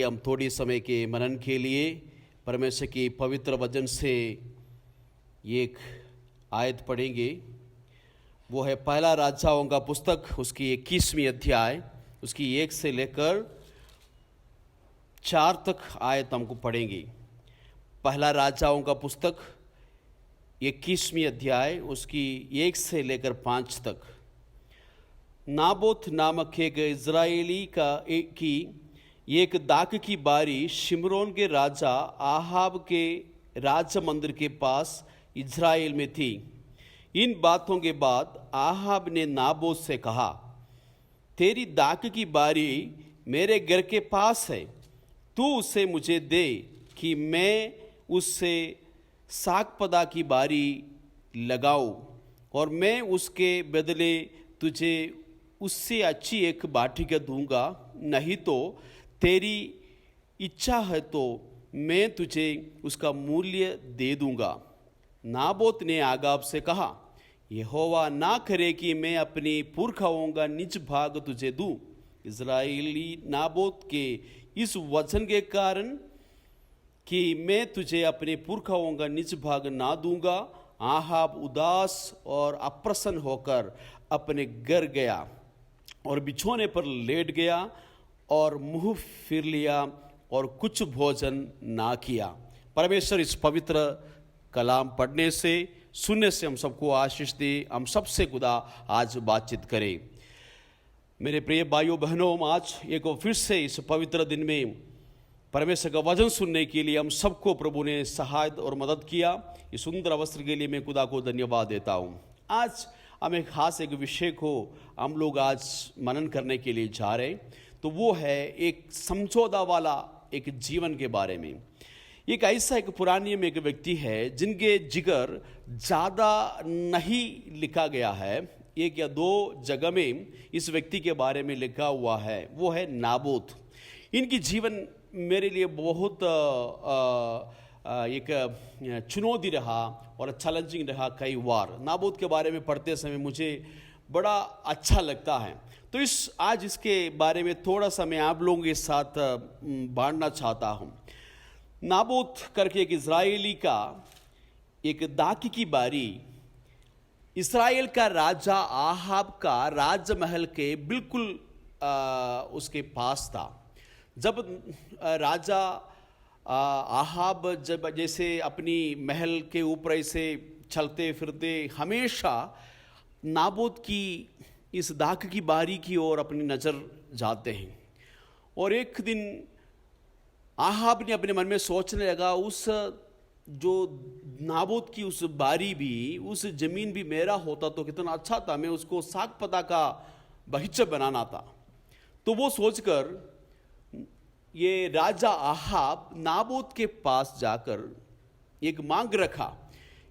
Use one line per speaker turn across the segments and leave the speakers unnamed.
हम थोड़ी समय के मनन के लिए परमेश्वर की पवित्र वचन से एक आयत पढ़ेंगे। वो है पहला राजाओं का पुस्तक, उसकी 21वीं अध्याय, उसकी 1 से लेकर 4 तक आयत हमको पढ़ेंगे। पहला राजाओं का पुस्तक 21वीं अध्याय, उसकी 1 से लेकर 5 तक। नाबोत नामक एक इज़राइली की एक दाख की बारी शिमरोन के राजा आहाब के राज मंदिर के पास इज़राइल में थी। इन बातों के बाद आहाब ने नाबोत से कहा, तेरी दाख की बारी मेरे घर के पास है, तू उसे मुझे दे कि मैं उससे सागपदा की बारी लगाऊं, और मैं उसके बदले तुझे उससे अच्छी एक बाटिका दूंगा। नहीं तो तेरी इच्छा है तो मैं तुझे उसका मूल्य दे दूंगा। नाबोत ने आगाब से कहा, यहोवा ना करे कि मैं अपनी पुरखाओं का निज भाग तुझे दूं। इज़राइली नाबोत के इस वचन के कारण कि मैं तुझे अपने पुरखाओं का निज भाग ना दूंगा, आहाब उदास और अप्रसन्न होकर अपने घर गया और बिछौने पर लेट गया और मुंह फिर लिया और कुछ भोजन ना किया। परमेश्वर इस पवित्र कलाम पढ़ने से, सुनने से हम सबको आशीष दे। हम सबसे खुदा आज बातचीत करें। मेरे प्रिय भाइयों बहनों, आज एक फिर से इस पवित्र दिन में परमेश्वर का वचन सुनने के लिए हम सबको प्रभु ने सहायता और मदद किया। इस सुंदर अवसर के लिए मैं खुदा को धन्यवाद देता हूँ। आज हम एक खास एक विषय को हम लोग आज मनन करने के लिए जा रहे हैं, तो वो है एक समझौता वाला एक जीवन के बारे में। एक ऐसा एक पुरानी में एक व्यक्ति है जिनके जिगर ज़्यादा नहीं लिखा गया है। 1 या 2 जगह में इस व्यक्ति के बारे में लिखा हुआ है, वो है नाबोत। इनकी जीवन मेरे लिए बहुत एक चुनौती रहा और चैलेंजिंग रहा कई बार। नाबोत के बारे में पढ़ते समय मुझे बड़ा अच्छा लगता है, तो आज इसके बारे में थोड़ा सा मैं आप लोगों के साथ बांटना चाहता हूँ। नाबोत करके एक इज़राइली का एक दाख की बारी इज़राइल का राजा आहाब का राजमहल के बिल्कुल उसके पास था। जब राजा आहाब जब जैसे अपनी महल के ऊपर ऐसे चलते फिरते हमेशा नाबोत की इस दाख की बारी की ओर अपनी नज़र जाते हैं। और एक दिन आहाब ने अपने मन में सोचने लगा, उस जो नाबोत की उस बारी भी, उस ज़मीन भी मेरा होता तो कितना अच्छा था, मैं उसको सागपदा का बगीचा बनाना था। तो वो सोचकर ये राजा आहाब नाबोत के पास जाकर एक मांग रखा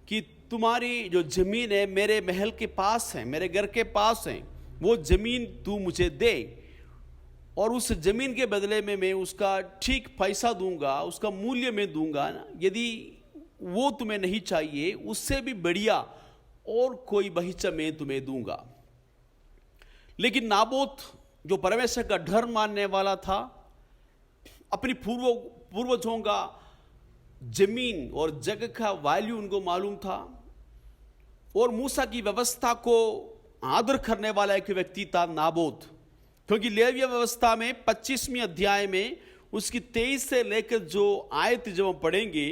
कि तुम्हारी जो ज़मीन है मेरे महल के पास है, मेरे घर के पास है, वो ज़मीन तू मुझे दे, और उस ज़मीन के बदले में मैं उसका ठीक पैसा दूंगा, उसका मूल्य मैं दूंगा। यदि वो तुम्हें नहीं चाहिए, उससे भी बढ़िया और कोई बगीचा मैं तुम्हें दूंगा। लेकिन नाबोत जो परमेश्वर का डर मानने वाला था, अपनी पूर्वजों का जमीन और जगह का वैल्यू उनको मालूम था, और मूसा की व्यवस्था को आदर करने वाला एक व्यक्ति था नाबोत। क्योंकि लेवीय व्यवस्था में 25वीं अध्याय में उसकी 23 से लेकर जो आयत जो हम पढ़ेंगे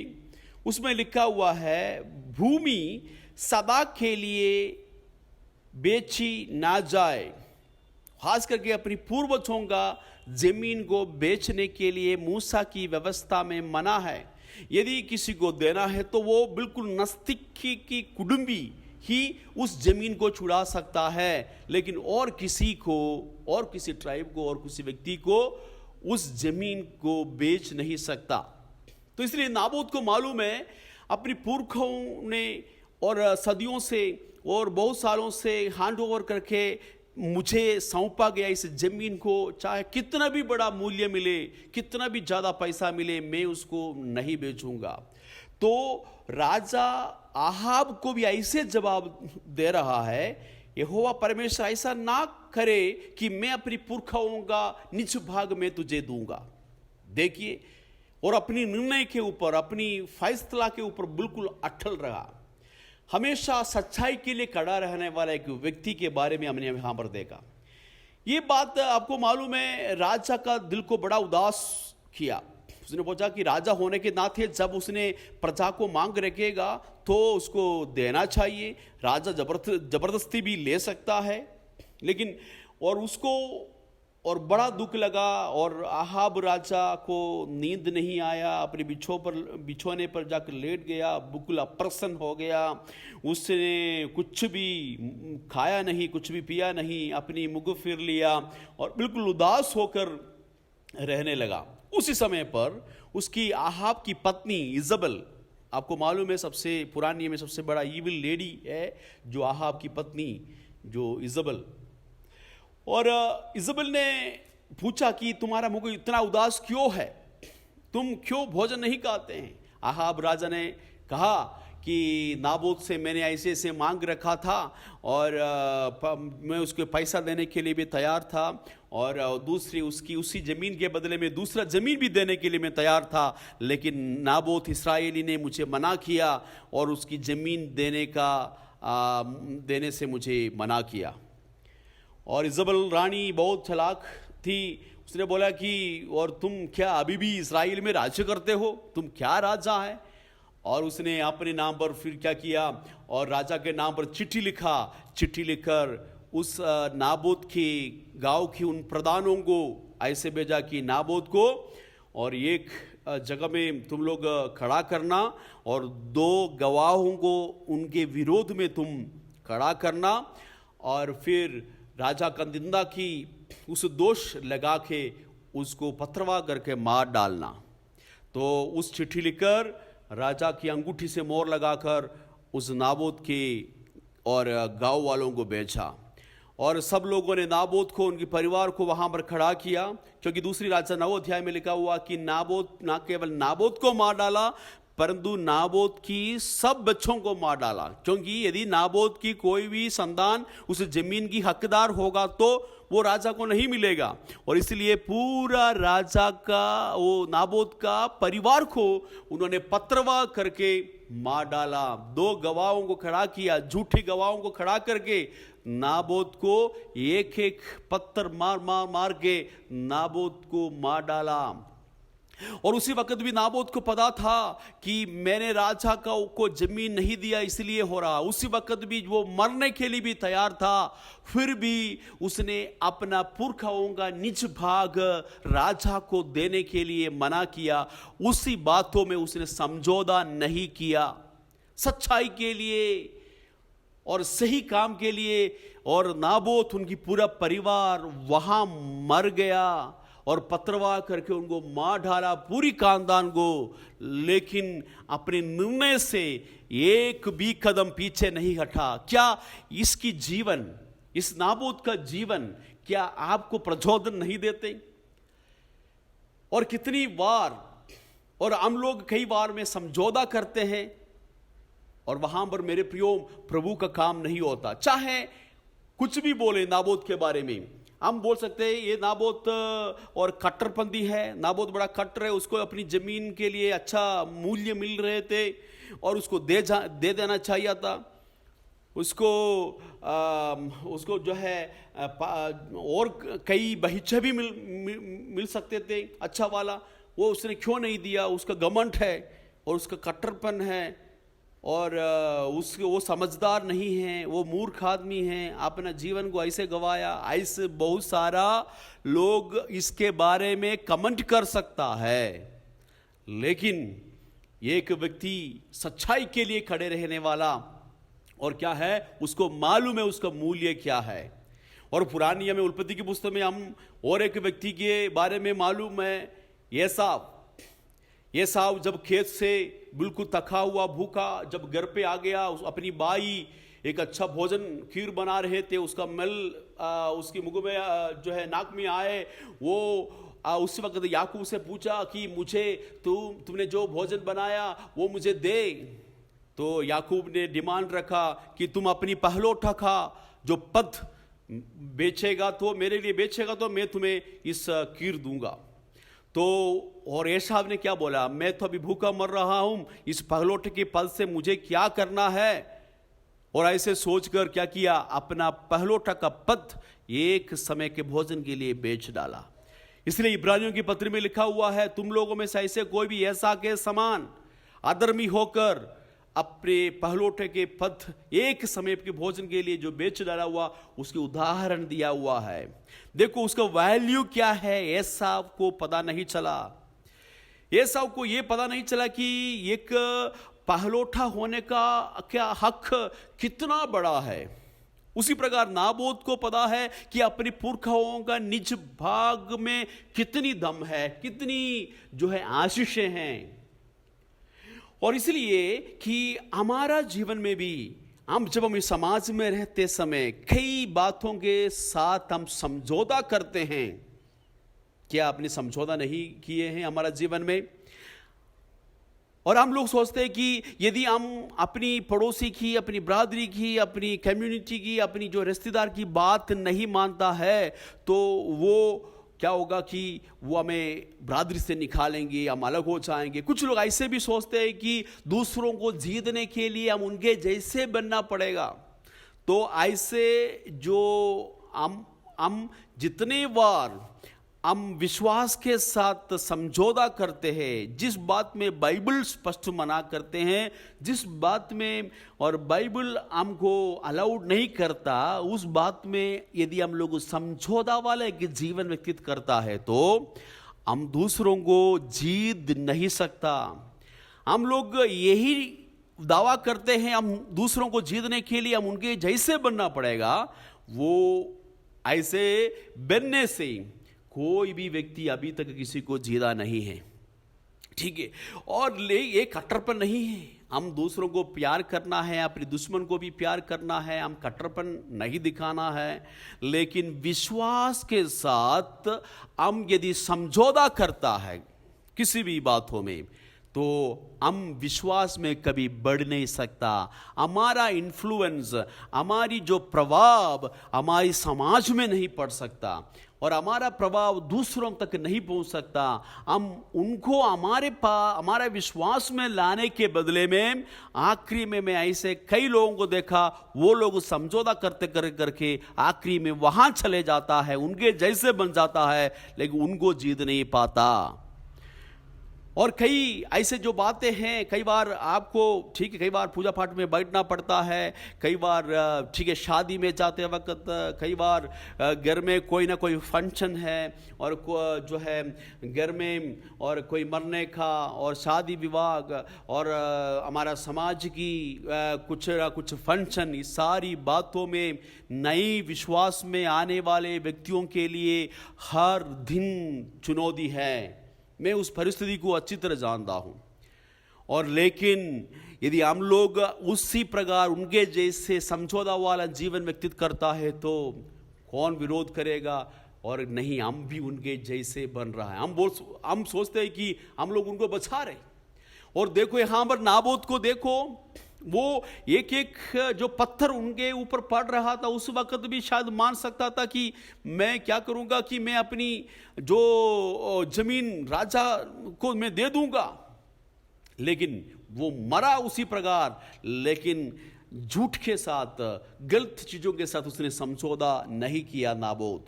उसमें लिखा हुआ है, भूमि सदा के लिए बेची ना जाए। खास करके अपनी पूर्वजों का जमीन को बेचने के लिए मूसा की व्यवस्था में मना है। यदि किसी को देना है तो वो बिल्कुल नज़दीकी की कुटुंबी ही उस जमीन को छुड़ा सकता है, लेकिन और किसी को, और किसी ट्राइब को, और किसी व्यक्ति को उस जमीन को बेच नहीं सकता। तो इसलिए नाबोत को मालूम है, अपनी पुरखों ने और सदियों से और बहुत सालों से हैंड ओवर करके मुझे सौंपा गया इस जमीन को, चाहे कितना भी बड़ा मूल्य मिले, कितना भी ज़्यादा पैसा मिले, मैं उसको नहीं बेचूंगा। तो राजा आहाब को भी ऐसे जवाब दे रहा है, यहोवा परमेश्वर ऐसा ना करे कि मैं अपनी पुरखाओं का निज भाग में तुझे दूंगा। देखिए, और अपनी निर्णय के ऊपर, अपनी फैसला के ऊपर बिल्कुल अटल रहा। हमेशा सच्चाई के लिए खड़ा रहने वाला एक व्यक्ति के बारे में हमने यहां पर देखा। ये बात आपको मालूम है, राजा का दिल को बड़ा उदास किया। उसने पूछा कि राजा होने के नाते जब उसने प्रजा को मांग रखेगा तो उसको देना चाहिए। राजा जबरदस्ती भी ले सकता है, लेकिन और उसको और बड़ा दुख लगा, और आहाब राजा को नींद नहीं आया, अपने बिछोने पर जाकर लेट गया, बिल्कुल अप्रसन्न हो गया। उसने कुछ भी खाया नहीं, कुछ भी पिया नहीं, अपनी मुँह फिर लिया और बिल्कुल उदास होकर रहने लगा। उसी समय पर उसकी आहाब की पत्नी इजबल, आपको मालूम है सबसे पुरानी में सबसे बड़ा ईविल लेडी है जो आहाब की पत्नी जो इजबल, और इजबल ने पूछा कि तुम्हारा मुंह इतना उदास क्यों है, तुम क्यों भोजन नहीं खाते हैं। आहाब राजा ने कहा कि नाबोत से मैंने ऐसे ऐसे मांग रखा था, और मैं उसको पैसा देने के लिए भी तैयार था, और दूसरी उसकी उसी ज़मीन के बदले में दूसरा ज़मीन भी देने के लिए मैं तैयार था, लेकिन नाबोत इस्राएली ने मुझे मना किया और उसकी ज़मीन देने से मुझे मना किया। और इजबल रानी बहुत चालाक थी, उसने बोला कि और तुम क्या अभी भी इस्राएल में राज्य करते हो, तुम क्या राजा है। और उसने अपने नाम पर फिर क्या किया, और राजा के नाम पर चिट्ठी लिखकर उस नाबोत के गांव की उन प्रधानों को ऐसे भेजा कि नाबोत को और एक जगह में तुम लोग खड़ा करना, और 2 गवाहों को उनके विरोध में तुम खड़ा करना, और फिर राजा का निंदा की उस दोष लगा के उसको पथरवाह करके मार डालना। तो उस चिट्ठी लिखकर राजा की अंगूठी से मोहर लगाकर उस नाबोत के और गांव वालों को भेजा, और सब लोगों ने नाबोत को, उनके परिवार को वहां पर खड़ा किया, क्योंकि दूसरी राजा 9 अध्याय में लिखा हुआ कि नाबोत ना केवल नाबोत को मार डाला परंतु नाबोत की सब बच्चों को मार डाला, क्योंकि यदि नाबोत की कोई भी संतान उस जमीन की हकदार होगा तो वो राजा को नहीं मिलेगा। और इसलिए पूरा राजा का वो नाबोत का परिवार को उन्होंने पत्रवाह करके मार डाला। 2 गवाहों को खड़ा किया, झूठे गवाहों को खड़ा करके नाबोत को एक एक पत्थर मार के नाबोत को मार डाला। और उसी वक्त भी नाबोत को पता था कि मैंने राजा को जमीन नहीं दिया इसलिए हो रहा। उसी वक्त भी वो मरने के लिए भी तैयार था, फिर भी उसने अपना पुरखाओं का निज भाग राजा को देने के लिए मना किया। उसी बातों में उसने समझौता नहीं किया, सच्चाई के लिए और सही काम के लिए। और नाबोत उनकी पूरा परिवार वहां मर गया और पत्रवाह करके उनको मार डाला, पूरी खानदान को। लेकिन अपने निर्णय से एक भी कदम पीछे नहीं हटा। क्या इसकी जीवन, इस नाबोत का जीवन क्या आपको प्रचोदन नहीं देते? और कितनी बार, और हम लोग कई बार में समझौता करते हैं और वहां पर मेरे प्रियो प्रभु का काम नहीं होता। चाहे कुछ भी बोले नाबोत के बारे में, हम बोल सकते हैं ये नाबोत और कट्टरपंथी है, नाबोत बड़ा कट्टर है, उसको अपनी जमीन के लिए अच्छा मूल्य मिल रहे थे और उसको दे देना चाहिए था। उसको जो है और कई बगीचे भी मिल सकते थे अच्छा वाला, वो उसने क्यों नहीं दिया? उसका घमंड है और उसका कट्टरपन है, और वो समझदार नहीं है, वो मूर्ख आदमी है, अपना जीवन को ऐसे गवाया। ऐसे बहुत सारा लोग इसके बारे में कमेंट कर सकता है, लेकिन एक व्यक्ति सच्चाई के लिए खड़े रहने वाला, और क्या है, उसको मालूम है उसका मूल्य क्या है। और पुरानी में उत्पत्ति की पुस्तक में हम और एक व्यक्ति के बारे में मालूम है, एसाव जब खेत से बिल्कुल थका हुआ भूखा जब घर पे आ गया, अपनी बाई एक अच्छा भोजन खीर बना रहे थे, उसका स्मेल उसके मुंह में जो है नाक में आए, वो उस वक्त याकूब से पूछा कि मुझे तुमने जो भोजन बनाया वो मुझे दे। तो याकूब ने डिमांड रखा कि तुम अपनी पहलौठा खा, जो पद बेचेगा तो मेरे लिए बेचेगा तो मैं तुम्हें इस खीर दूंगा। तो और एसाव ने क्या बोला, मैं तो अभी भूखा मर रहा हूं, इस पहलोठे के फल से मुझे क्या करना है। और ऐसे सोचकर क्या किया, अपना पहलोठा का पद एक समय के भोजन के लिए बेच डाला। इसलिए इब्रानियों की पत्री में लिखा हुआ है, तुम लोगों में से ऐसे कोई भी ऐसा के समान अधर्मी होकर अपने पहलोठे के पद एक समय के भोजन के लिए जो बेच डाला हुआ, उसकी उदाहरण दिया हुआ है। देखो उसका वैल्यू क्या है, एसाव को पता नहीं चला। एसाव को यह पता नहीं चला कि एक पहलोठा होने का क्या हक कितना बड़ा है। उसी प्रकार नाबोत को पता है कि अपने पुरखाओं का निज भाग में कितनी दम है, कितनी जो है आशीषें हैं। और इसलिए कि हमारा जीवन में भी जब हम इस समाज में रहते समय कई बातों के साथ हम समझौता करते हैं। क्या आपने समझौता नहीं किए हैं हमारा जीवन में? और हम लोग सोचते हैं कि यदि हम अपनी पड़ोसी की, अपनी बरादरी की, अपनी कम्युनिटी की, अपनी जो रिश्तेदार की बात नहीं मानता है तो वो क्या होगा कि वो हमें बरादरी से निकालेंगे, हम अलग हो जाएंगे। कुछ लोग ऐसे भी सोचते हैं कि दूसरों को जीतने के लिए हम उनके जैसे बनना पड़ेगा। तो ऐसे जो हम जितने बार हम विश्वास के साथ समझौता करते हैं, जिस बात में बाइबल स्पष्ट मना करते हैं, जिस बात में और बाइबल हमको अलाउड नहीं करता, उस बात में यदि हम लोग समझौता वाले के जीवन व्यतीत करता है तो हम दूसरों को जीत नहीं सकता। हम लोग यही दावा करते हैं, हम दूसरों को जीतने के लिए हम उनके जैसे बनना पड़ेगा। वो ऐसे बनने से कोई भी व्यक्ति अभी तक किसी को जीता नहीं है, ठीक है। और ये कट्टरपन नहीं है। हम दूसरों को प्यार करना है, अपने दुश्मन को भी प्यार करना है, हम कट्टरपन नहीं दिखाना है। लेकिन विश्वास के साथ हम यदि समझौता करता है किसी भी बातों में, तो हम विश्वास में कभी बढ़ नहीं सकता। हमारा इन्फ्लुएंस, हमारी जो प्रभाव हमारी समाज में नहीं पड़ सकता और हमारा प्रभाव दूसरों तक नहीं पहुंच सकता। हम उनको हमारे विश्वास में लाने के बदले में आखिरी में मैं ऐसे कई लोगों को देखा, वो लोग समझौता करके आखिरी में वहां चले जाता है, उनके जैसे बन जाता है, लेकिन उनको जीत नहीं पाता। और कई ऐसे जो बातें हैं, कई बार आपको ठीक है, कई बार पूजा पाठ में बैठना पड़ता है, कई बार ठीक है शादी में जाते वक्त, कई बार घर में कोई ना कोई फंक्शन है और जो है घर में और कोई मरने का और शादी विवाह और हमारा समाज की कुछ ना कुछ फंक्शन, इस सारी बातों में नई विश्वास में आने वाले व्यक्तियों के लिए हर दिन चुनौती है। मैं उस परिस्थिति को अच्छी तरह जानता हूं। और लेकिन यदि हम लोग उसी प्रकार उनके जैसे समझौता वाला जीवन व्यतीत करता है तो कौन विरोध करेगा? और नहीं, हम भी उनके जैसे बन रहा है। हम सोचते हैं कि हम लोग उनको बचा रहे। और देखो यहां पर नाबोत को देखो, वो एक एक जो पत्थर उनके ऊपर पड़ रहा था, उस वक्त भी शायद मान सकता था कि मैं क्या करूंगा कि मैं अपनी जो जमीन राजा को मैं दे दूंगा। लेकिन वो मरा उसी प्रकार, लेकिन झूठ के साथ, गलत चीजों के साथ उसने समझौता नहीं किया नाबोत।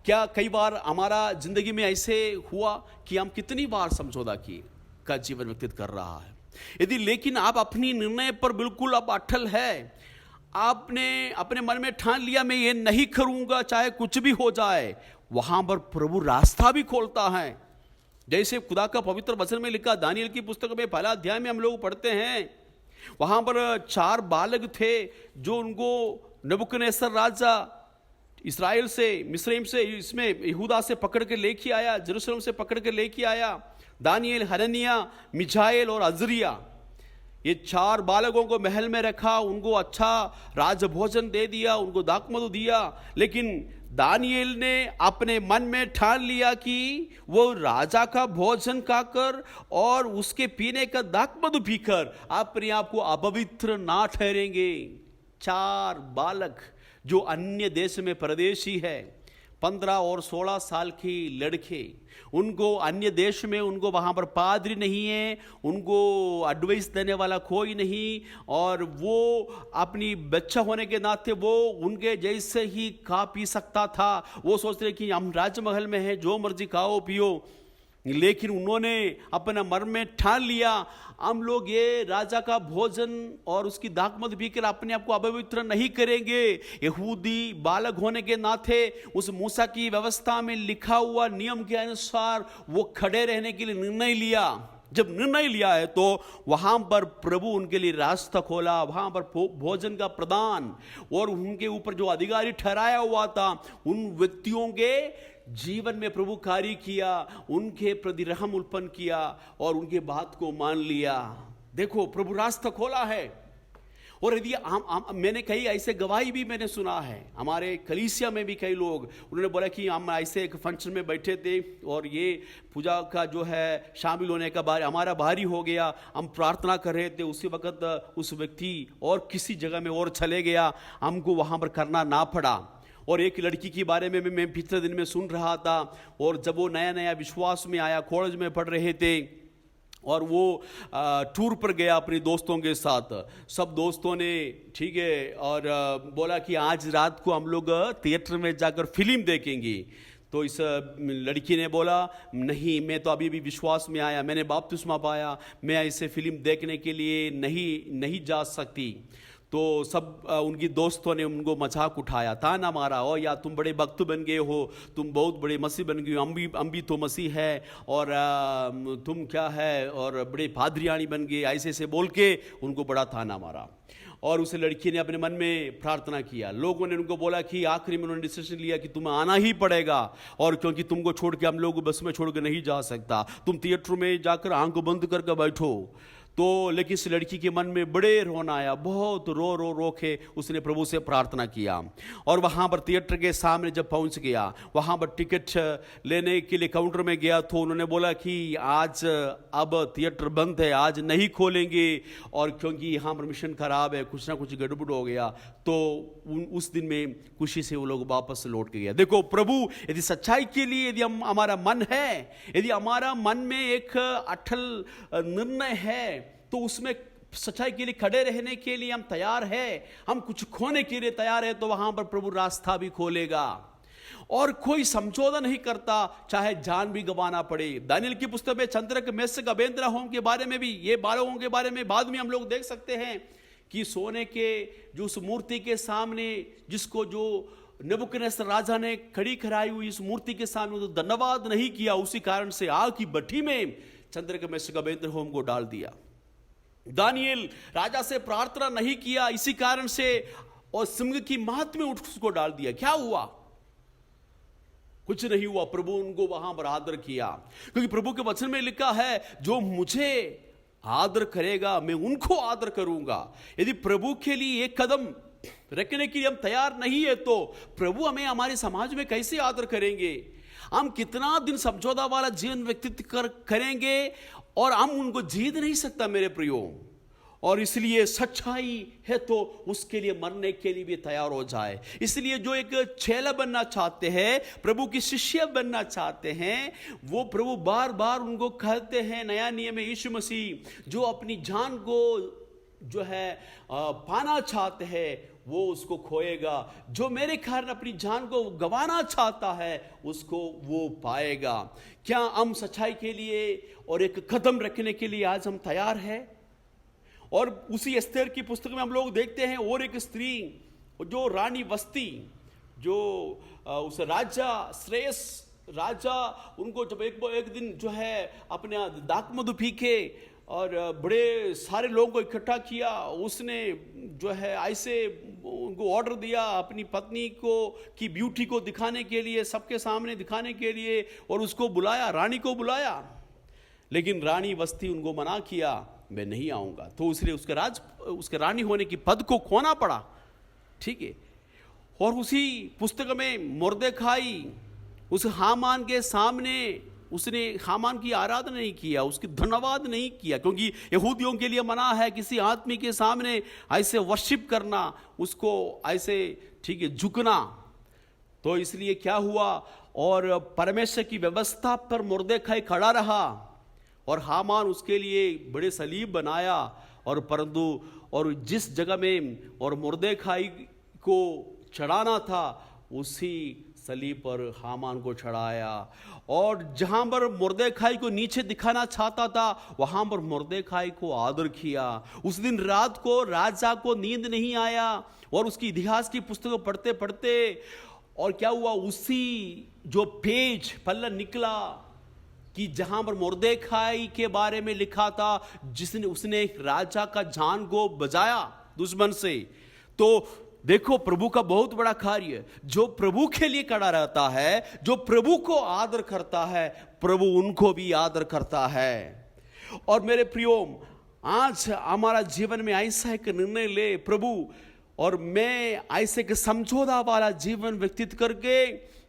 क्या कई बार हमारा जिंदगी में ऐसे हुआ कि हम कितनी बार समझौता किए का जीवन व्यतीत कर रहा है? यदि लेकिन आप अपनी निर्णय पर बिल्कुल अब अटल है, आपने अपने मन में ठान लिया मैं ये नहीं करूंगा चाहे कुछ भी हो जाए, वहां पर प्रभु रास्ता भी खोलता है। जैसे खुदा का पवित्र वचन में लिखा, दानियल की पुस्तक में पहला अध्याय में हम लोग पढ़ते हैं, वहां पर 4 बालक थे जो उनको नबूकदनेस्सर राजा इस्राएल से, मिस्रैम से, इसमें यहूदा से पकड़ के लेके आया, यरूशलेम से पकड़ के लेके आया। दानियल, हनन्याह, मिशाएल और अजरिया, ये 4 बालकों को महल में रखा, उनको अच्छा राजभोजन दे दिया, उनको दाखमधु दिया। लेकिन दानियल ने अपने मन में ठान लिया कि वो राजा का भोजन खाकर और उसके पीने का दाखमधु पीकर अपने आप को अपवित्र ना ठहरेंगे। 4 बालक जो अन्य देश में परदेशी है, 15 और 16 साल की लड़के, उनको अन्य देश में, उनको वहाँ पर पादरी नहीं है, उनको एडवाइस देने वाला कोई नहीं, और वो अपनी बच्चा होने के नाते वो उनके जैसे ही खा पी सकता था। वो सोच रहे कि हम राजमहल में हैं, जो मर्जी खाओ पियो, लेकिन उन्होंने अपना मन में ठान लिया हम लोग ये राजा का भोजन और उसकी दाखमध पीकर अपने आप को अपवित्र नहीं करेंगे। यहूदी बालक होने के नाते उस मूसा की व्यवस्था में लिखा हुआ नियम के अनुसार वो खड़े रहने के लिए निर्णय लिया। जब निर्णय लिया है तो वहां पर प्रभु उनके लिए रास्ता खोला, वहां पर भोजन का प्रदान और उनके ऊपर जो अधिकारी ठहराया हुआ था उन व्यक्तियों के जीवन में प्रभु कार्य किया, उनके प्रति रहम उत्पन्न किया और उनके बात को मान लिया। देखो प्रभु रास्ता खोला है। और यदि मैंने कई ऐसे गवाही भी मैंने सुना है, हमारे कलीसिया में भी कई लोग उन्होंने बोला कि हम ऐसे एक फंक्शन में बैठे थे और ये पूजा का जो है शामिल होने का हमारा भारी हो गया, हम प्रार्थना कर रहे थे, उसी वक्त उस व्यक्ति और किसी जगह में और चले गया, हमको वहाँ पर करना ना पड़ा। और एक लड़की के बारे में मैं पिछले दिन में सुन रहा था, और जब वो नया नया विश्वास में आया, कॉलेज में पढ़ रहे थे और वो टूर पर गया अपने दोस्तों के साथ, सब दोस्तों ने ठीक है और बोला कि आज रात को हम लोग थिएटर में जाकर फिल्म देखेंगे। तो इस लड़की ने बोला नहीं, मैं तो अभी भी विश्वास में आया, मैंने बपतिस्मा पाया, मैं ऐसे फिल्म देखने के लिए नहीं जा सकती। तो सब उनकी दोस्तों ने उनको मजाक उठाया, ताना मारा, और या तुम बड़े भक्त बन गए हो, तुम बहुत बड़े मसीह बन गए हो, हम भी तो मसीह है, और तुम क्या है, और बड़े पादरियानी बन गए, ऐसे ऐसे बोल के उनको बड़ा ताना मारा। और उस लड़की ने अपने मन में प्रार्थना किया। लोगों ने उनको बोला कि आखिरी में उन्होंने डिसीजन लिया कि तुम्हें आना ही पड़ेगा, और क्योंकि तुमको छोड़ के हम लोग बस में छोड़ के नहीं जा सकता, तुम थिएटर में जाकर आंख बंद करके बैठो। तो लेकिन इस लड़की के मन में बड़े रोना आया, बहुत रो के उसने प्रभु से प्रार्थना किया। और वहाँ पर थिएटर के सामने जब पहुँच गया, वहाँ पर टिकट लेने के लिए काउंटर में गया तो उन्होंने बोला कि आज अब थिएटर बंद है, आज नहीं खोलेंगे, और क्योंकि यहाँ पर मिशन खराब है, कुछ ना कुछ गड़बड़ हो गया। तो उस दिन में खुशी से वो लोग वापस लौट के गया। देखो प्रभु यदि सच्चाई के लिए यदि हमारा मन है, यदि हमारा मन में एक अटल निर्णय है, तो उसमें सच्चाई के लिए खड़े रहने के लिए हम तैयार हैं, हम कुछ खोने के लिए तैयार है, तो वहां पर प्रभु रास्ता भी खोलेगा। और कोई समझौता नहीं करता, चाहे जान भी गंवाना पड़े। दानियल की पुस्तक में चंद्रक, मेषक, अबेदनगो के बारे में भी, ये 12 के बारे में बाद में हम लोग देख सकते हैं कि सोने के जो उस मूर्ति के सामने, जिसको जो नबूकदनेस्सर राजा ने खड़ी कराई हुई इस मूर्ति के सामने तो धन्यवाद नहीं किया, उसी कारण से आग की भट्ठी में चंद्रक, मेषक, अबेदनगो को डाल दिया। दानियल राजा से प्रार्थना नहीं किया, इसी कारण से, और सिंह की मात में उसको डाल दिया। क्या हुआ? कुछ नहीं हुआ। प्रभु उनको वहां पर आदर किया, क्योंकि प्रभु के वचन में लिखा है जो मुझे आदर करेगा मैं उनको आदर करूंगा। यदि प्रभु के लिए एक कदम रखने के लिए हम तैयार नहीं है तो प्रभु हमें हमारे समाज में कैसे आदर करेंगे? हम कितना दिन समझौता वाला जीवन व्यतीत करेंगे और हम उनको जीत नहीं सकता मेरे प्रियो। और इसलिए सच्चाई है तो उसके लिए मरने के लिए भी तैयार हो जाए। इसलिए जो एक चेला बनना चाहते हैं, प्रभु की शिष्य बनना चाहते हैं, वो प्रभु बार बार उनको कहते हैं नया नियम में यीशु मसीह जो अपनी जान को जो है पाना चाहते हैं वो उसको खोएगा, जो मेरे कारण अपनी जान को गंवाना चाहता है उसको वो पाएगा। क्या हम सच्चाई के लिए और एक कदम रखने के लिए आज हम तैयार हैं? और उसी एस्तेर की पुस्तक में हम लोग देखते हैं और एक स्त्री जो रानी वस्ती, जो उस राजा श्रेयस राजा, उनको जब एक दिन जो है अपने दाखमधु पी के और बड़े सारे लोगों को इकट्ठा किया, उसने जो है ऐसे उनको ऑर्डर दिया अपनी पत्नी को की ब्यूटी को दिखाने के लिए, सबके सामने दिखाने के लिए, और उसको बुलाया, रानी को बुलाया। लेकिन रानी वस्ती उनको मना किया, मैं नहीं आऊंगा। तो उसने उसके रानी होने की पद को खोना पड़ा। ठीक है। और उसी पुस्तक में मुर्देखाई उस हामान के सामने उसने हामान की आराधना नहीं किया, उसकी धन्यवाद नहीं किया, क्योंकि यहूदियों के लिए मना है किसी आदमी के सामने ऐसे वर्शिप करना, उसको ऐसे ठीक है झुकना। तो इसलिए क्या हुआ, और परमेश्वर की व्यवस्था पर मुर्देखाई खड़ा रहा और हामान उसके लिए बड़े सलीब बनाया, और परंतु और जिस जगह में और मुर्देखाई को चढ़ाना था उसी सलीब पर हामान को चढ़ाया, और जहां पर मुर्देखाई को नीचे दिखाना चाहता था वहां पर मुर्देखाई को आदर किया। उस दिन रात को राजा को नींद नहीं आया, और उसकी इतिहास की पुस्तकों पढ़ते पढ़ते और क्या हुआ, उसी जो पेज पल्ला निकला कि जहां पर मुर्देखाई के बारे में लिखा था, जिसने उसने एक राजा का जान को बचाया दुश्मन से। तो देखो प्रभु का बहुत बड़ा कार्य, जो प्रभु के लिए खड़ा रहता है, जो प्रभु को आदर करता है, प्रभु उनको भी आदर करता है। और मेरे प्रियो, आज हमारा जीवन में ऐसा एक निर्णय ले प्रभु, और मैं ऐसे के समझौता वाला जीवन व्यतीत करके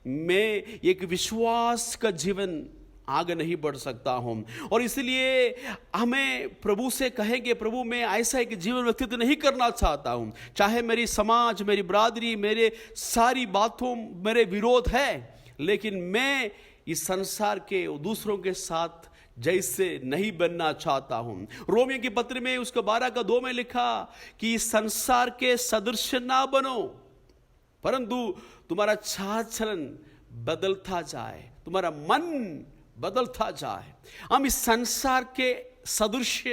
मैं एक विश्वास का जीवन आगे नहीं बढ़ सकता हूं। और इसलिए हमें प्रभु से कहेंगे, प्रभु मैं ऐसा एक जीवन व्यतीत नहीं करना चाहता हूं, चाहे मेरी समाज, मेरी बरादरी, मेरे सारी बातों मेरे विरोध है, लेकिन मैं इस संसार के दूसरों के साथ जैसे नहीं बनना चाहता हूं। रोमियो की पत्र में उसका 12:2 में लिखा कि संसार के सदृश ना बनो, परंतु तुम्हारा चाल चलन बदलता जाए, तुम्हारा मन बदलता जाए। हम इस संसार के सदृश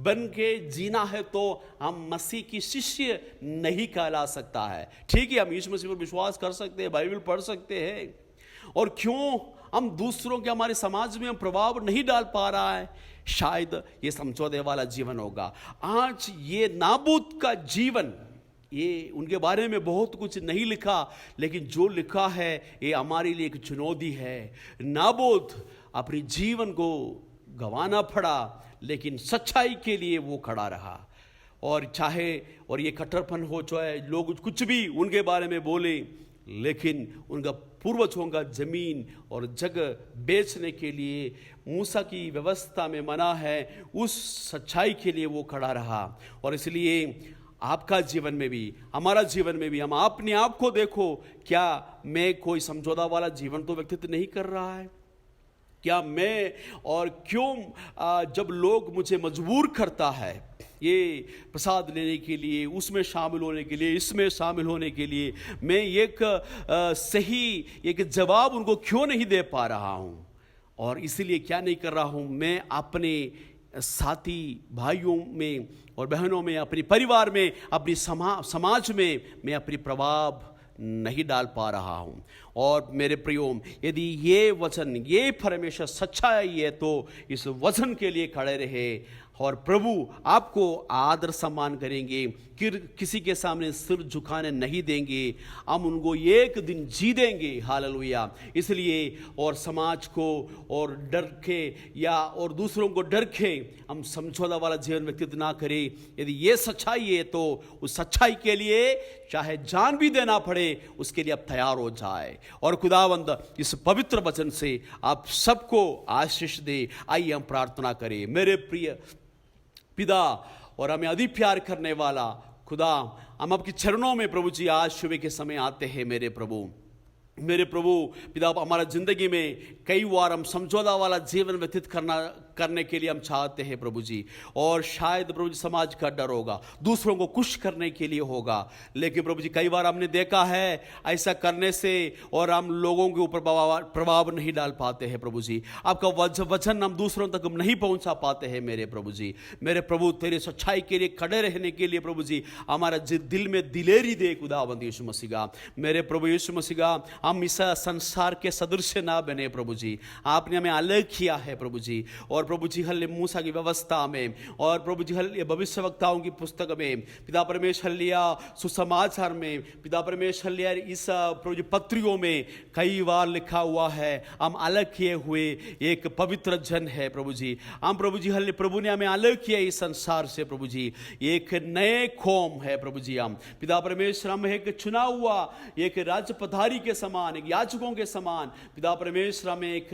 बन के जीना है तो हम मसीह की शिष्य नहीं कहला सकता है। ठीक है, हम यीशु मसीह पर विश्वास कर सकते हैं, बाइबल पढ़ सकते हैं, और क्यों हम दूसरों के, हमारे समाज में हम प्रभाव नहीं डाल पा रहा है, शायद ये समझौते वाला जीवन होगा। आज ये नाबूद का जीवन, ये उनके बारे में बहुत कुछ नहीं लिखा, लेकिन जो लिखा है ये हमारे लिए एक चुनौती है। नाबूद अपने जीवन को गंवाना पड़ा, लेकिन सच्चाई के लिए वो खड़ा रहा। और चाहे और ये कट्टरपन हो, चाहे लोग कुछ भी उनके बारे में बोले, लेकिन उनका पूर्वजों का जमीन और जगह बेचने के लिए मूसा की व्यवस्था में मना है, उस सच्चाई के लिए वो खड़ा रहा। और इसलिए आपका जीवन में भी, हमारा जीवन में भी, हम अपने आप को देखो, क्या मैं कोई समझौता वाला जीवन तो व्यतीत नहीं कर रहा है? क्या मैं, और क्यों जब लोग मुझे मजबूर करता है ये प्रसाद लेने के लिए, उसमें शामिल होने के लिए, इसमें शामिल होने के लिए, मैं एक सही एक जवाब उनको क्यों नहीं दे पा रहा हूँ? और इसीलिए क्या नहीं कर रहा हूँ, मैं अपने साथी भाइयों में और बहनों में, अपने परिवार में, अपनी समाज में मैं अपनी प्रभाव नहीं डाल पा रहा हूं। और मेरे प्रियो, यदि ये वचन, ये परमेश्वर सच्चाई है तो इस वचन के लिए खड़े रहे, और प्रभु आपको आदर सम्मान करेंगे, किसी के सामने सिर झुकाने नहीं देंगे, हम उनको एक दिन जी देंगे। हालेलुया। इसलिए और समाज को और डर के या और दूसरों को डर के हम समझौता वाला जीवन व्यतीत ना करें। यदि ये सच्चाई है तो उस सच्चाई के लिए चाहे जान भी देना पड़े, उसके लिए आप तैयार हो जाए। और खुदावंद इस पवित्र वचन से आप सबको आशीष दे। आइए हम प्रार्थना करें। मेरे प्रिय पिता और हमें अधिक प्यार करने वाला खुदा, हम आपके चरणों में प्रभु जी आज सुबह के समय आते हैं। मेरे प्रभु पिता, हमारा जिंदगी में कई बार हम समझौता वाला जीवन व्यतीत करने के लिए हम चाहते हैं प्रभु जी, और शायद प्रभु जी समाज का डर होगा, दूसरों को खुश करने के लिए होगा, लेकिन प्रभु जी कई बार हमने देखा है ऐसा करने से और हम लोगों के ऊपर प्रभाव नहीं डाल पाते हैं प्रभु जी। आपका वचन हम दूसरों तक नहीं पहुंचा पाते हैं मेरे प्रभु। तेरे सच्चाई के लिए खड़े रहने के लिए प्रभु जी हमारा दिल में दिलेरी दे खुदावंद यीशु मसीह। मेरे प्रभु यीशु मसीह, हम इस संसार के सदृश ना बने प्रभु जी। आपने हमें अलग किया है प्रभु जी, और प्रभु जी हल्ले मूसा की व्यवस्था में, और प्रभु जी हल्ले भविष्यवक्ताओं की पुस्तक में, पिता परमेश्वर लिया सुसमाचार में, पिता परमेश्वर लिया इस प्रभु जी पत्रियों में कई बार लिखा हुआ है हम अलग किए हुए एक पवित्र जन है प्रभु जी। हम प्रभु जी हल्ले प्रभु ने हमें अलग किया इस संसार से प्रभु जी, एक नए कौम है प्रभु जी। हम पिता परमेश्वर, हम एक चुना हुआ एक राजपधारी के समान समान, एक याजकों के समान पिता परमेश्वर में एक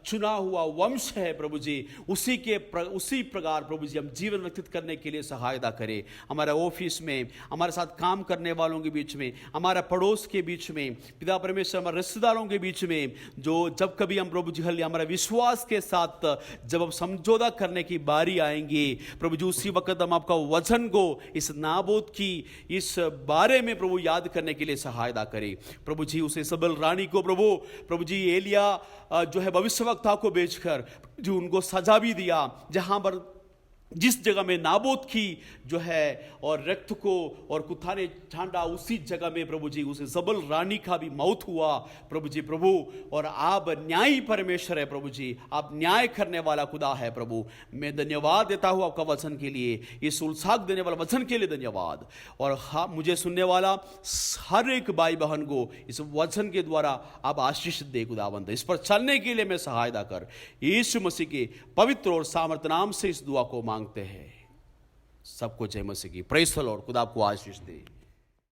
चुना हुआ वंश है प्रभु जी, उसी प्रकार प्रभु जी हम जीवन व्यतीत करने के लिए सहायता करें। हमारे ऑफिस में, हमारे साथ काम करने वालों के बीच में, हमारे पड़ोस के बीच में, पिता परमेश्वर हमारे रिश्तेदारों के बीच में, जो जब कभी हम प्रभु जी हमारे विश्वास के साथ जब हम समझौता करने की बारी आएंगी प्रभु जी, उसी वक्त हम आपका वचन को इस नाबोत की इस बारे में प्रभु याद करने के लिए सहायता करें। प्रभु जी उसे सबल रानी को प्रभु जी एलिया जो है भविष्यवक्ता को बेचकर जो उनको सजा भी दिया, जहां पर जिस जगह में नाबोत की जो है और रक्त को और कुत्ता ने छांटा, उसी जगह में प्रभु जी उसे सबल रानी का भी मौत हुआ प्रभु जी। प्रभु और आप न्यायी परमेश्वर है प्रभु जी, आप न्याय करने वाला खुदा है प्रभु। मैं धन्यवाद देता हूं आपका वचन के लिए, इस उल्लास देने वाला वचन के लिए धन्यवाद। और हाँ, मुझे सुनने वाला हर एक भाई बहन को इस वचन के द्वारा आप आशीष दे खुदावंद। इस पर चलने के लिए मैं सहायता कर, यीशु मसीह के पवित्र और सामर्थ नाम से इस दुआ को मांगते हैं। सबको जय मसीह की। Praise the Lord. खुदा आपको आशीष दे।